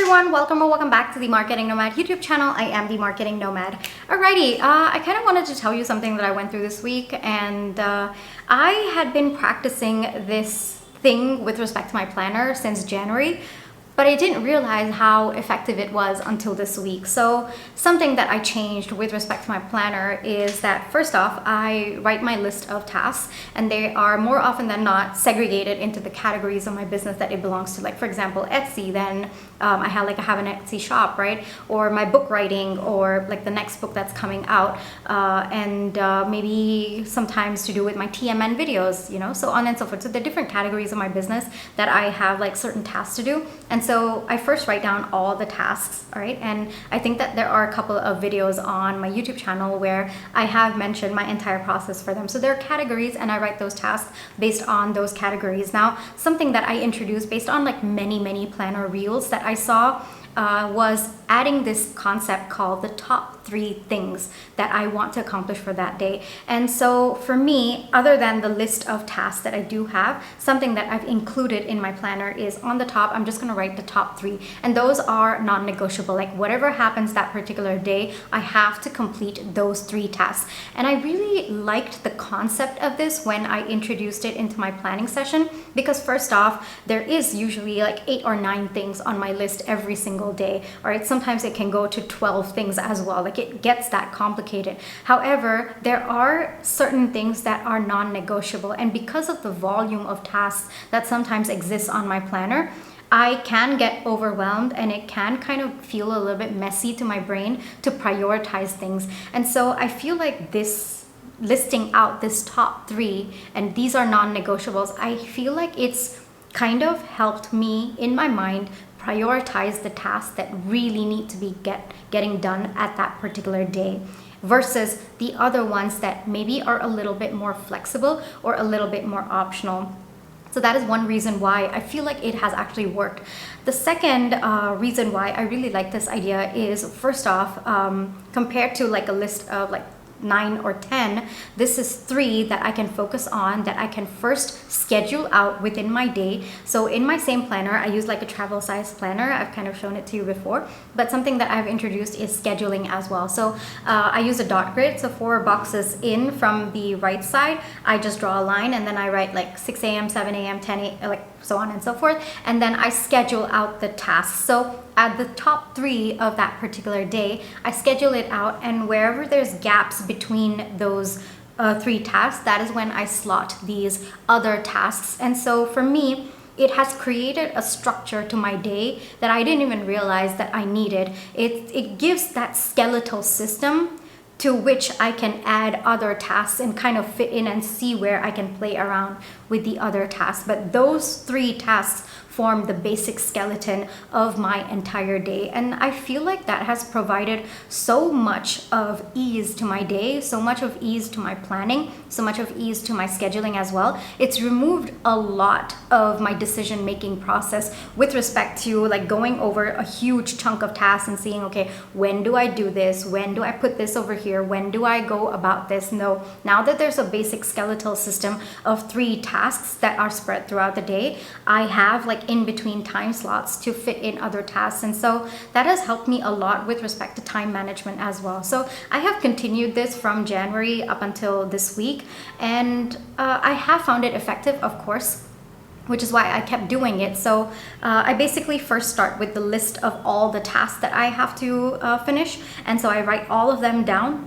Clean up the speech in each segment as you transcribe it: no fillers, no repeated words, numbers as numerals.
everyone, welcome or welcome back to the Marketing Nomad YouTube channel. I am the Marketing Nomad. Alrighty, I kind of wanted to tell you something that I went through this week, and I had been practicing this thing with respect to my planner since January, but I didn't realize how effective it was until this week. So something that I changed with respect to my planner is that first off, I write my list of tasks, and they are more often than not segregated into the categories of my business that it belongs to. Like for example, Etsy, then I have an Etsy shop, right? Or my book writing, or like the next book that's coming out, and maybe sometimes to do with my TMN videos, you know, so on and so forth. So the different categories of my business that I have like certain tasks to do. And so I first write down all the tasks, all right? And I think that there are a couple of videos on my YouTube channel where I have mentioned my entire process for them. So there are categories, and I write those tasks based on those categories. Now, something that I introduced based on like many planner reels that I saw was adding this concept called the top 3 things that I want to accomplish for that day. And so for me, other than the list of tasks that I do have, something that I've included in my planner is on the top, I'm just going to write the top 3. And those are non-negotiable. Like whatever happens that particular day, I have to complete those 3 tasks. And I really liked the concept of this when I introduced it into my planning session, because first off, there is usually like 8 or 9 things on my list every single day. All right, sometimes it can go to 12 things as well. Like it gets that complicated. However, there are certain things that are non-negotiable, and because of the volume of tasks that sometimes exists on my planner, I can get overwhelmed, and it can kind of feel a little bit messy to my brain to prioritize things. And so I feel like this listing out this top 3, and these are non-negotiables, I feel like it's kind of helped me in my mind prioritize the tasks that really need to be getting done at that particular day, versus the other ones that maybe are a little bit more flexible or a little bit more optional. So that is one reason why I feel like it has actually worked. The second reason why I really like this idea is, first off, compared to like a list of like 9 or 10, this is 3 that I can focus on, that I can first schedule out within my day. So in my same planner, I use like a travel size planner. I've kind of shown it to you before, but something that I've introduced is scheduling as well. So I use a dot grid. So 4 boxes in from the right side, I just draw a line, and then I write like 6 a.m., 7 a.m., 10 a.m., like so on and so forth. And then I schedule out the tasks. So at the top 3 of that particular day, I schedule it out, and wherever there's gaps between those 3 tasks, that is when I slot these other tasks. And so for me, it has created a structure to my day that I didn't even realize that I needed. It gives that skeletal system to which I can add other tasks and kind of fit in and see where I can play around with the other tasks. But those 3 tasks form the basic skeleton of my entire day. And I feel like that has provided so much of ease to my day, so much of ease to my planning, so much of ease to my scheduling as well. It's removed a lot of my decision-making process with respect to like going over a huge chunk of tasks and seeing, okay, when do I do this? When do I put this over here? When do I go about this? No, now that there's a basic skeletal system of 3 tasks that are spread throughout the day, I have like in between time slots to fit in other tasks. And so that has helped me a lot with respect to time management as well. So I have continued this from January up until this week, and I have found it effective, of course, which is why I kept doing it. So I basically first start with the list of all the tasks that I have to finish. And so I write all of them down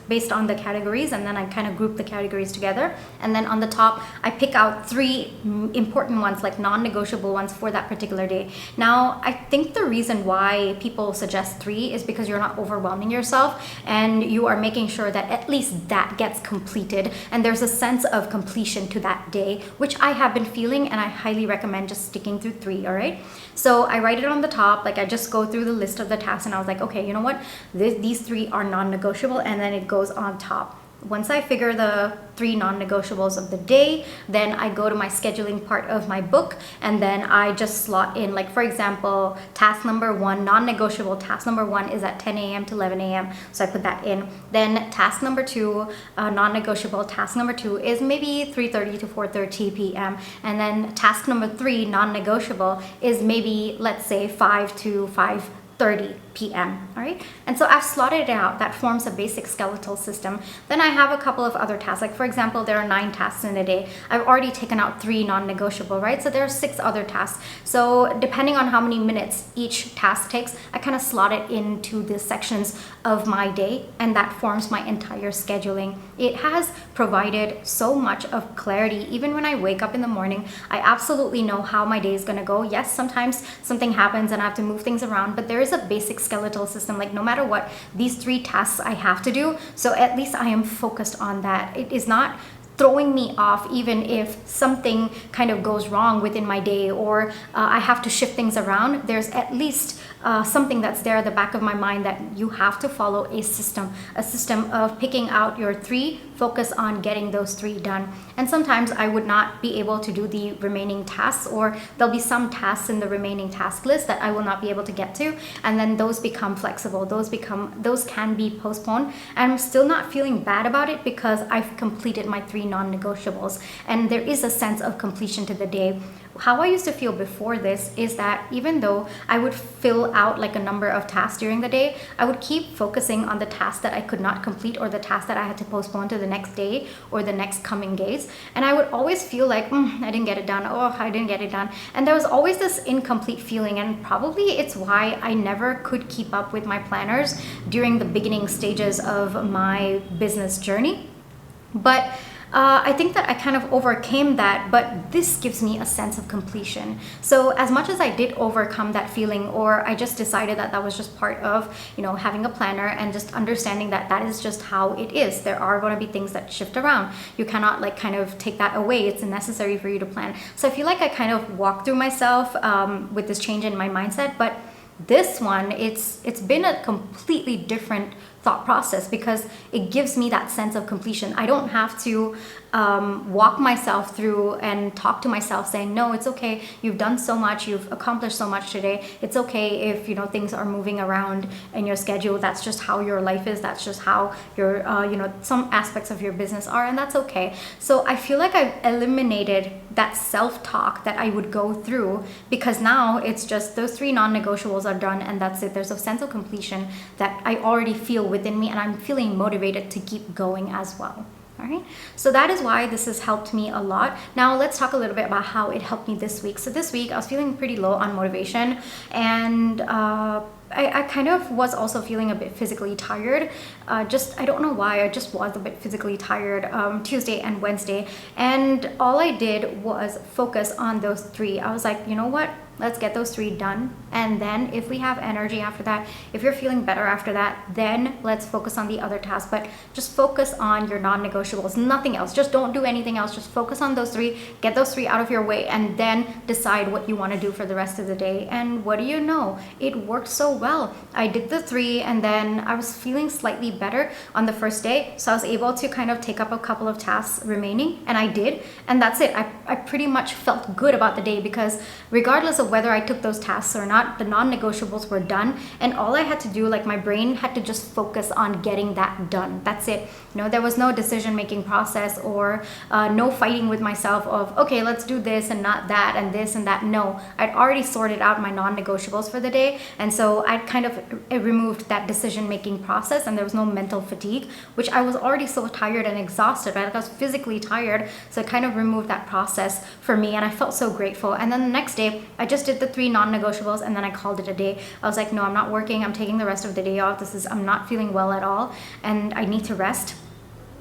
based on the categories, and then I kind of group the categories together. And then on the top, I pick out 3 important ones, like non-negotiable ones for that particular day. Now, I think the reason why people suggest 3 is because you're not overwhelming yourself, and you are making sure that at least that gets completed. And there's a sense of completion to that day, which I have been feeling, and I highly recommend just sticking to 3, all right? So I write it on the top, like I just go through the list of the tasks, and I was like, okay, you know what? These 3 are non-negotiable, and then it goes on top. Once I figure the 3 non-negotiables of the day, then I go to my scheduling part of my book, and then I just slot in, like for example, task number 1, non-negotiable task number 1 is at 10 a.m. to 11 a.m. So I put that in. Then task number 2, non-negotiable task number 2 is maybe 3:30 to 4:30 p.m. And then task number 3, non-negotiable, is maybe, let's say, 5 to 5:30 p.m. All right, and so I've slotted it out. That forms a basic skeletal system. Then I have a couple of other tasks, like for example, there are 9 tasks in a day. I've already taken out 3 non-negotiable, right? So there are 6 other tasks. So depending on how many minutes each task takes, I kind of slot it into the sections of my day, and that forms my entire scheduling. It has provided so much of clarity. Even when I wake up in the morning, I absolutely know how my day is going to go. Yes, sometimes something happens and I have to move things around, but there is a basic skeletal system. Like no matter what, these 3 tasks I have to do, so at least I am focused on that. It is not throwing me off even if something kind of goes wrong within my day, or I have to shift things around. There's at least something that's there at the back of my mind that you have to follow a system of picking out your 3, focus on getting those 3 done. And sometimes I would not be able to do the remaining tasks, or there'll be some tasks in the remaining task list that I will not be able to get to, and then those become flexible. Those can be postponed, and I'm still not feeling bad about it because I've completed my 3 non-negotiables, and there is a sense of completion to the day. How I used to feel before this is that even though I would fill out like a number of tasks during the day, I would keep focusing on the tasks that I could not complete, or the tasks that I had to postpone to the next day or the next coming days. And I would always feel like, I didn't get it done. Oh, I didn't get it done. And there was always this incomplete feeling. And probably it's why I never could keep up with my planners during the beginning stages of my business journey. But I think that I kind of overcame that, but this gives me a sense of completion. So as much as I did overcome that feeling, or I just decided that that was just part of, having a planner and just understanding that that is just how it is. There are going to be things that shift around. You cannot kind of take that away. It's necessary for you to plan. So I feel like I kind of walked through myself with this change in my mindset, but this one, it's been a completely different thought process because it gives me that sense of completion. I don't have to walk myself through and talk to myself saying, no, it's okay. You've done so much. You've accomplished so much today. It's okay if, things are moving around in your schedule. That's just how your life is. That's just how your, some aspects of your business are, and that's okay. So I feel like I've eliminated that self-talk that I would go through, because now it's just those 3 non-negotiables are done and that's it. There's a sense of completion that I already feel within me, and I'm feeling motivated to keep going as well. All right, so that is why this has helped me a lot. Now let's talk a little bit about how it helped me this week. So this week I was feeling pretty low on motivation, and I kind of was also feeling a bit physically tired. I don't know why, I just was a bit physically tired Tuesday and Wednesday. And all I did was focus on those 3. I was like, you know what? Let's get those 3 done. And then if we have energy after that, if you're feeling better after that, then let's focus on the other tasks. But just focus on your non-negotiables, nothing else. Just don't do anything else. Just focus on those 3, get those 3 out of your way, and then decide what you want to do for the rest of the day. And what do you know? It worked so well. I did the 3, and then I was feeling slightly better on the first day. So I was able to kind of take up a couple of tasks remaining, and I did. And that's it. I pretty much felt good about the day, because regardless of whether I took those tasks or not, the non-negotiables were done, and all I had to do, my brain had to just focus on getting that done. That's it. There was no decision-making process, or no fighting with myself of, okay, let's do this and not that and this and that. No, I'd already sorted out my non-negotiables for the day, and so I kind of removed that decision-making process, and there was no mental fatigue, which I was already so tired and exhausted, right? I was physically tired, so it kind of removed that process for me, and I felt so grateful. And then the next day, I just did the 3 non-negotiables, and then I called it a day. I was like, no, I'm not working. I'm taking the rest of the day off. I'm not feeling well at all, and I need to rest.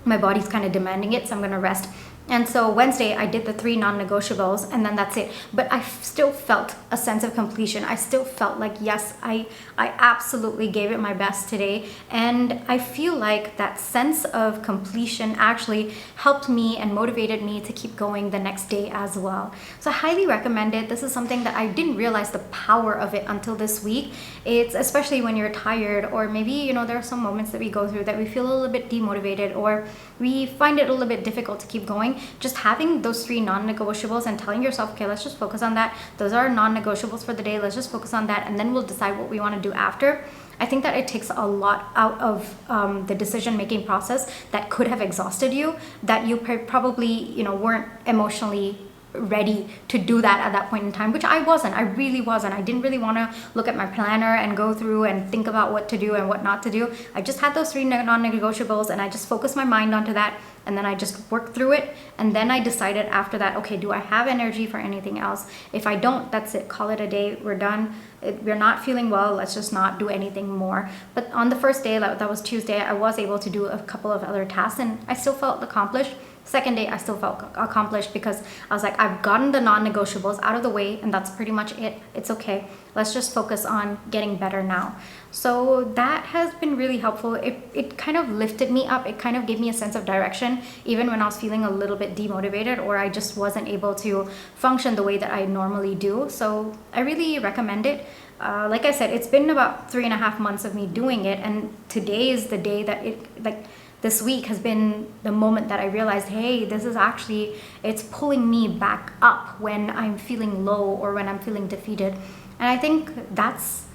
My body's kind of demanding it, so I'm going to rest. And so Wednesday, I did the 3 non-negotiables, and then that's it. But I still felt a sense of completion. I still felt like, yes, I absolutely gave it my best today. And I feel like that sense of completion actually helped me and motivated me to keep going the next day as well. So I highly recommend it. This is something that I didn't realize the power of it until this week. It's especially when you're tired, or maybe, you know, there are some moments that we go through that we feel a little bit demotivated, or we find it a little bit difficult to keep going. Just having those 3 non-negotiables and telling yourself, okay, let's just focus on that. Those are non-negotiables for the day. Let's just focus on that, and then we'll decide what we want to do after. I think that it takes a lot out of the decision-making process that could have exhausted you, that you probably, you know, weren't emotionally ready to do that at that point in time, which I wasn't. I really wasn't. I didn't really want to look at my planner and go through and think about what to do and what not to do. I just had those 3 non-negotiables, and I just focused my mind onto that, and then I just worked through it. And then I decided after that, okay, do I have energy for anything else? If I don't, that's it. Call it a day. We're done. We're not feeling well. Let's just not do anything more. But on the first day, that was Tuesday, I was able to do a couple of other tasks, and I still felt accomplished. Second day, I still felt accomplished because I was like, I've gotten the non-negotiables out of the way, and that's pretty much it. It's okay. Let's just focus on getting better now. So that has been really helpful. It kind of lifted me up. It kind of gave me a sense of direction, even when I was feeling a little bit demotivated, or I just wasn't able to function the way that I normally do. So I really recommend it. Like I said, it's been about 3.5 months of me doing it, and today is the day that this week has been the moment that I realized, hey, this is actually, it's pulling me back up when I'm feeling low or when I'm feeling defeated. And I think that's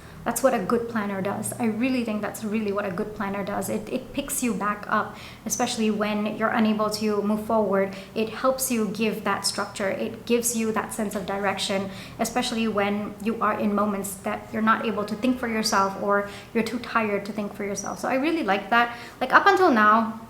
what a good planner does. I really think that's really what a good planner does. It picks you back up, especially when you're unable to move forward. It helps you give that structure. It gives you that sense of direction, especially when you are in moments that you're not able to think for yourself, or you're too tired to think for yourself. So I really like that. Like, up until now,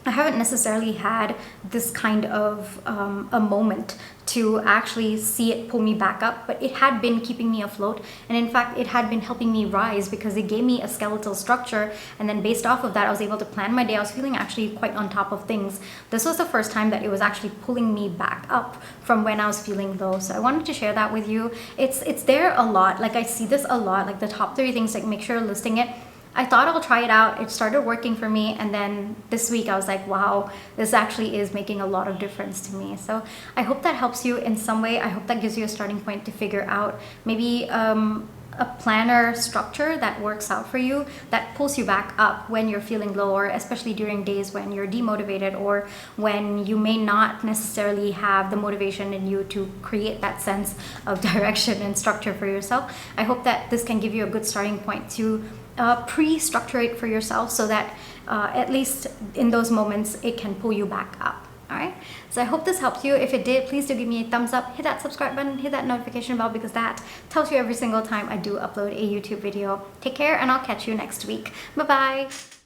I haven't necessarily had this kind of a moment to actually see it pull me back up, but it had been keeping me afloat. And in fact, it had been helping me rise because it gave me a skeletal structure. And then based off of that, I was able to plan my day. I was feeling actually quite on top of things. This was the first time that it was actually pulling me back up from when I was feeling low. So I wanted to share that with you. It's there a lot. Like, I see this a lot, like the top 3 things, like, make sure you're listing it. I thought I'll try it out. It started working for me, and then this week I was like, wow, this actually is making a lot of difference to me. So I hope that helps you in some way. I hope that gives you a starting point to figure out maybe a planner structure that works out for you, that pulls you back up when you're feeling low, or especially during days when you're demotivated, or when you may not necessarily have the motivation in you to create that sense of direction and structure for yourself. I hope that this can give you a good starting point to pre-structure it for yourself, so that at least in those moments it can pull you back up. All right, so I hope this helped you. If it did, please do give me a thumbs up, hit that subscribe button, hit that notification bell, because that tells you every single time I do upload a YouTube video. Take care, and I'll catch you next week. Bye bye.